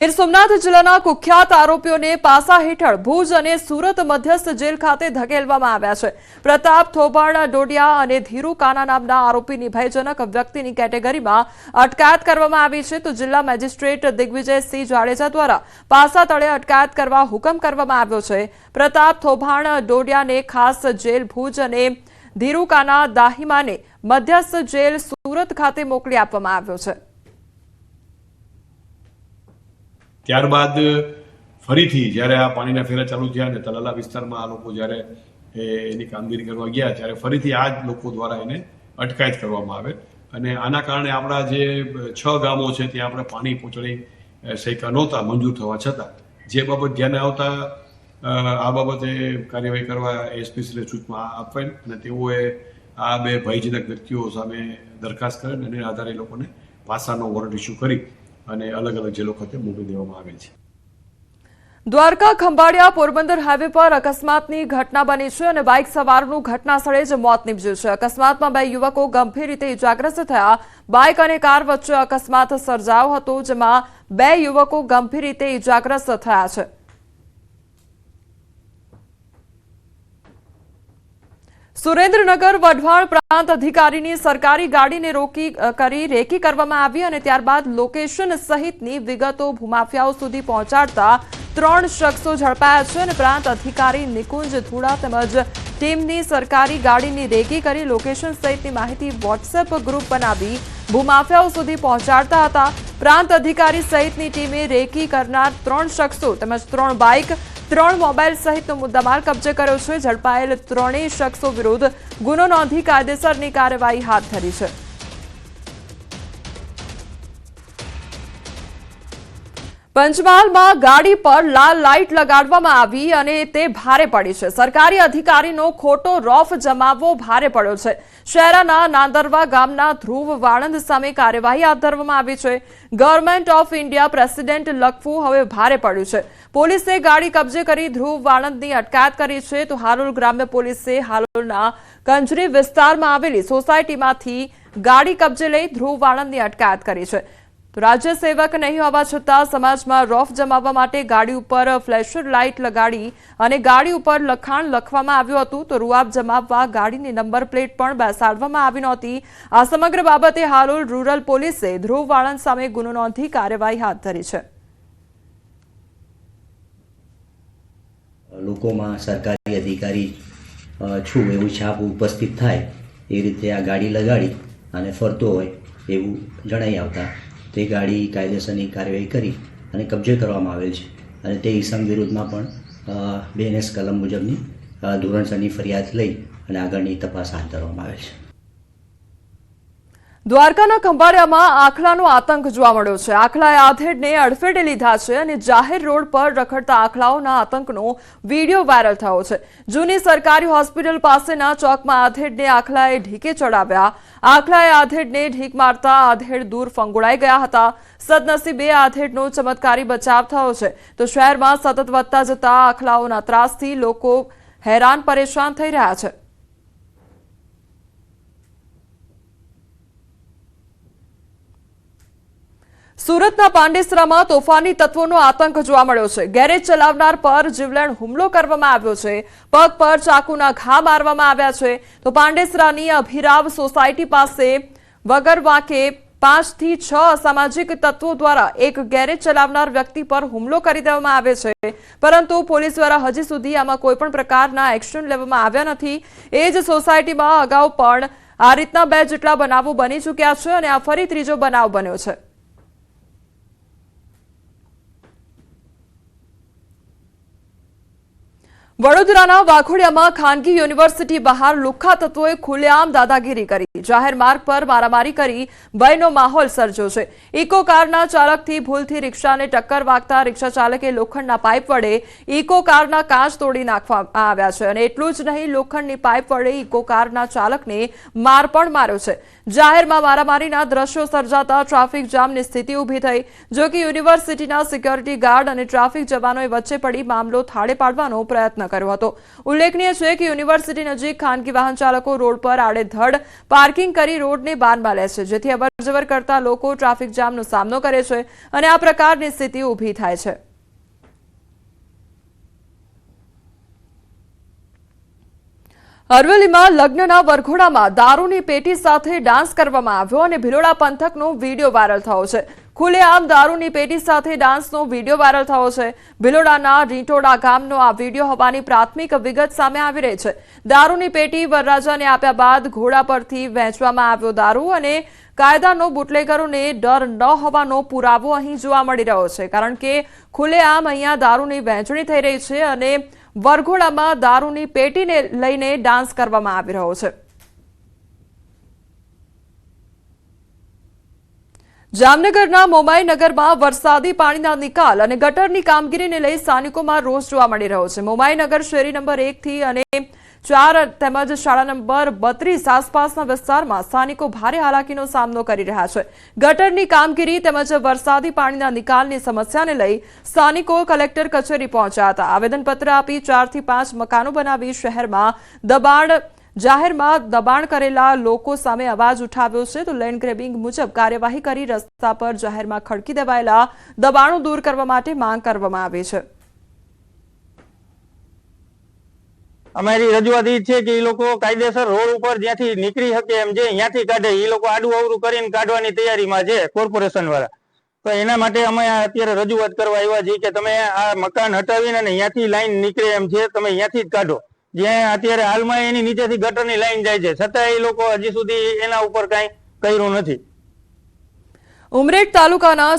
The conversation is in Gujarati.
ગીર સોમનાથ જિલ્લાના કુખ્યાત આરોપીઓને પાસા હેઠળ ભુજ અને સુરત મધ્યસ્થ જેલ ખાતે ધકેલવામાં આવ્યા છે। પ્રતાપ થોબાણા ડોડિયા અને ધીરુ કાના નામના આરોપીની ભયજનક વ્યક્તિની કેટેગરીમાં અટકાયત કરવામાં આવી છે, તો જિલ્લા મેજિસ્ટ્રેટ દિગ્વિજયસિંહ જાડેજા દ્વારા પાસા તળે અટકાયત કરવા હુકમ કરવામાં આવ્યો છે। પ્રતાપ થોબાણા ડોડિયાને ખાસ જેલ ભુજ અને ધીરુ કાના દાહિમાને મધ્યસ્થ જેલ સુરત ખાતે મોકલી આપવામાં આવ્યો છે। ત્યારબાદ ફરીથી જ્યારે આ પાણીના ફેરા ચાલુ થયા અને તલાલા વિસ્તારમાં આ લોકો જ્યારે એની કામગીરી કરવા ગયા ત્યારે ફરીથી આ જ લોકો દ્વારા એને અટકાયત કરવામાં આવે અને આના કારણે આપણા જે 6 ગામો છે ત્યાં આપણે પાણી પહોંચાડી શક્યા નહોતા મંજૂર થવા છતાં જે બાબત ધ્યાને આવતા આ બાબતે કાર્યવાહી કરવા એસપીસીને સૂચના આપવા અને તેઓએ આ બે ભયજનક વ્યક્તિઓ સામે દરખાસ્ત કરે અને એને આધારે લોકોને પાસાનો વોરંટ ઇસ્યુ કરી અને અલગ અલગ જેલો ખાતે મોકલી દેવામાં આવે છે। દ્વારકા ખંભાળિયા પોરબંદર હાઈવે પર અકસ્માતની ઘટના બની છે અને બાઇક સવારનું ઘટના સ્થળે જ મોત નીપજ્યું છે। અકસ્માતમાં 2 યુવકો ગંભીર રીતે ઇજાગ્રસ્ત થયા। બાઇક અને કાર વચ્ચે અકસ્માત સર્જાયો હતો, જેમાં 2 યુવકો ગંભીર રીતે ઇજાગ્રસ્ત થયા છે। સુરેન્દ્રનગર વઢવાણ પ્રાંત અધિકારીની સરકારી ગાડીને રેકી કરવામાં આવી અને ત્યારબાદ લોકેશન સહિતની વિગતો ભૂમાફિયાઓ સુધી પહોંચાડતા 3 શખ્સો ઝડપાયા છે અને પ્રાંત અધિકારી નિકુંજ ધુડા તેમજ ટીમની સરકારી ગાડીની રેકી કરી લોકેશન સહિતની માહિતી વોટ્સએપ ગ્રુપ બનાવી ભૂમાફિયાઓ સુધી પહોંચાડતા હતા। પ્રાંત અધિકારી સહિતની ટીમે રેકી કરનાર 3 શખ્સો તેમજ 3 બાઇક 3 મોબાઈલ સહિતનો મુદ્દામાલ કબજે કર્યો છે। ઝડપાયેલ 3 શખ્સો વિરુદ્ધ ગુનો નોંધી કાયદેસરની કાર્યવાહી હાથ ધરી છે। પંચમહાલમાં ગાડી પર લાલ લાઇટ લગાડવામાં આવી અને તે ભારે પડી છે। સરકારી અધિકારીનો ખોટો રોફ જમાવવો ભારે પડ્યો છે। શહેરના નાંદરવા ગામના ધ્રુવ વાળંદ સામે કાર્યવાહી હાથ ધરવામાં આવી છે। ગવર્મેન્ટ ઓફ ઇન્ડિયા પ્રેસિડેન્ટ લખવું હવે ભારે પડ્યું છે। પોલીસે ગાડી કબજે કરી ધ્રુવ વાળંદની અટકાયત કરી છે, તો હાલોલ ગ્રામ્ય પોલીસે હાલોલના કંજરી વિસ્તારમાં આવેલી સોસાયટીમાંથી ગાડી કબજે લઈ ધ્રુવ વાળંદની અટકાયત કરી છે। તો રાજ્ય સેવક નહીં હોવા છતાં સમાજમાં રોફ જમાવવા માટે ગાડી ઉપર ફ્લેશર લાઇટ લગાડી અને ગાડી ઉપર લખાણ લખવામાં આવ્યું હતું, તો રૂઆબ જમાવવા ગાડીની નંબર પ્લેટ પણ બેસાડવામાં આવી નહોતી। આ સમગ્ર બાબતે હાલોલ રૂરલ પોલીસે ધ્રુવ વાળંદ સામે ગુનો નોંધી કાર્યવાહી હાથ ધરી છે। લોકોમાં સરકારી અધિકારી છું એવું છાપ ઉપસ્થિત થાય એ રીતે આ ગાડી લગાડી અને ફરતો હોય એવું જણાઈ આવતા તે ગાડી કાયદેસરની કાર્યવાહી કરી અને કબજે કરવામાં આવેલ છે અને તે ઇસમ વિરુદ્ધમાં પણ BNS કલમ મુજબની ધોરણસરની ફરિયાદ લઈ અને આગળની તપાસ હાથ ધરવામાં આવેલ છે। દ્વારકાના ખંભાળિયામાં આખલાનો આતંક જોવા મળ્યો છે। આખલાએ આધેડને અડફેટે લીધા છે અને જાહેર રોડ પર રખડતા આખલાઓના આતંકનો વિડીયો વાયરલ થયો છે। જૂની સરકારી હોસ્પિટલ પાસેના ચોકમાં આધેડને આખલાએ ઢીકે ચડાવ્યા। આખલાએ આધેડને ઢીક મારતા આધેડ દૂર ફંગોળાઈ ગયા હતા। સદનસીબે આધેડનો ચમત્કારી બચાવ થયો છે, તો શહેરમાં સતત વધતા જતા આખલાઓના ત્રાસથી લોકો હેરાન પરેશાન થઈ રહ્યા છે। સુરતના પાંડેસરામાં તોફાની તત્વોનો આતંક જોવા મળ્યો છે। ગેરેજ ચલાવનાર પર જીવલેણ હુમલો કરવામાં આવ્યો છે। પગ પર ચાકુના ઘા મારવામાં આવ્યા છે। તો પાંડેસરાની અભિરાવ સોસાયટી પાસે વગર વાંકે 5 થી 6 અસામાજિક તત્વો દ્વારા એક ગેરેજ ચલાવનાર વ્યક્તિ પર હુમલો કરી દેવામાં આવે છે, પરંતુ પોલીસ દ્વારા હજી સુધી આમાં કોઈ પણ પ્રકારના એક્શન લેવામાં આવ્યા નથી। એ જ સોસાયટીમાં અગાઉ પણ આ રીતના 2 જેટલા બનાવો બની ચૂક્યા છે અને આ ફરી ત્રીજો બનાવ બન્યો છે। વડોદરાના વાઘોડિયામાં ખાનગી યુનિવર્સિટી બહાર લુખ્ખા તત્વોએ ખુલ્લેઆમ દાદાગીરી કરી। જાહેર માર્ગ પર મારામારી કરી ભયનો માહોલ સર્જ્યો છે। ઇકો કારના ચાલકથી ભૂલથી રિક્ષાને ટક્કર વાગતા રિક્ષા ચાલકે લોખંડના પાઇપ વડે ઇકો કારના કાચ તોડી નાખવામાં આવ્યા છે અને એટલું જ નહીં, લોખંડની પાઇપ વડે ઇકો કારના ચાલકને માર પણ માર્યો છે। જાહેરમાં મારામારીના દ્રશ્યો સર્જાતા ટ્રાફિક જામની સ્થિતિ ઊભી થઈ. જો કે યુનિવર્સિટીના સિક્યોરિટી ગાર્ડ અને ટ્રાફિક જવાનોએ વચ્ચે પડી મામલો થાળે પાડવાનો પ્રયત્ન કર્યો હતો. ઉલ્લેખનીય છે કે યુનિવર્સિટી નજીક ખાનગી વાહન ચાલકો રોડ પર આડેધડ પાર્કિંગ કરી રોડને બાનમાં લે છે, જેથી અવરજવર કરતા લોકો ટ્રાફિક જામનો સામનો કરે છે અને આ પ્રકારની સ્થિતિ ઊભી થાય છે. અરવલ્લીમાં લગ્નના વરઘોડામાં દારૂની પેટી સાથે ડાન્સ કરવામાં આવ્યો અને ભિલોડા પંથકનો વિડીયો વાયરલ થયો છે. ખુલ્લેઆમ દારૂની પેટી સાથે ડાન્સનો વિડીયો વાયરલ થયો છે. ભિલોડાના રીંટોડા ગામનો આ વિડીયો હોવાની પ્રાથમિક વિગત સામે આવી રહી છે. દારૂની પેટી વરરાજાને આપ્યા બાદ ઘોડા પરથી વહેંચવામાં આવ્યો દારૂ અને કાયદાનો બુટલેગરોને ડર ન હોવાનો પુરાવો અહીં જોવા મળી રહ્યો છે, કારણ કે ખુલ્લેઆમ અહીંયા દારૂની વહેંચણી થઈ રહી છે અને વરઘોડામાં દારૂની પેટીને લઈને ડાન્સ કરવામાં આવી રહ્યો છે. જામનગરના મોમાઈ નગરમાં વરસાદી પાણીના નિકાલ અને ગટરની કામગીરીને લઈ સ્થાનિકોમાં રોષ જોવા મળી રહ્યો છે. મોમાઈ નગર શેરી નંબર 1 થી અને 4 તેમજ શાળા નંબર 32 આસપાસના વિસ્તારમાં સ્થાનિકો ભારે હાલાકીનો સામનો કરી રહ્યા છે. ગટરની કામગીરી તેમજ વરસાદી પાણીના નિકાલની સમસ્યાને લઈ સ્થાનિકો કલેક્ટર કચેરી પહોંચ્યા હતા. આવેદનપત્ર આપી 4 થી 5 મકાનો બનાવી જાહેરમાં દબાણ કરેલા લોકો સામે અવાજ ઉઠાવ્યો છે, તો લેન્ડ ગ્રેબિંગ મુજબ કાર્યવાહી કરી રસ્તા પર જાહેરમાં ખડકી દેવાયેલા દબાણો દૂર કરવા માટે માંગ કરવામાં આવી છે. અમારી રજૂઆત એ છે કે એ લોકો કાયદેસર રોડ ઉપર જ્યાંથી નીકળી શકે એમ છે ત્યાંથી કાઢે. એ લોકો આડું અવરું કરીને કાઢવાની તૈયારીમાં છે કોર્પોરેશન વાળા. તો એના માટે અમે અત્યારે રજૂઆત કરવા આવ્યા છીએ કે તમે આ મકાન હટાવીને ત્યાંથી લાઈન નીકળે એમ છે, તમે ત્યાંથી જ કાઢો. જ્યાં અત્યારે હાલમાં એની નીચેથી ગટરની લાઈન જાય છે, છતાં એ લોકો હજી સુધી એના ઉપર કાંઈ કર્યું નથી. ઉમરેઠ તાલુકાના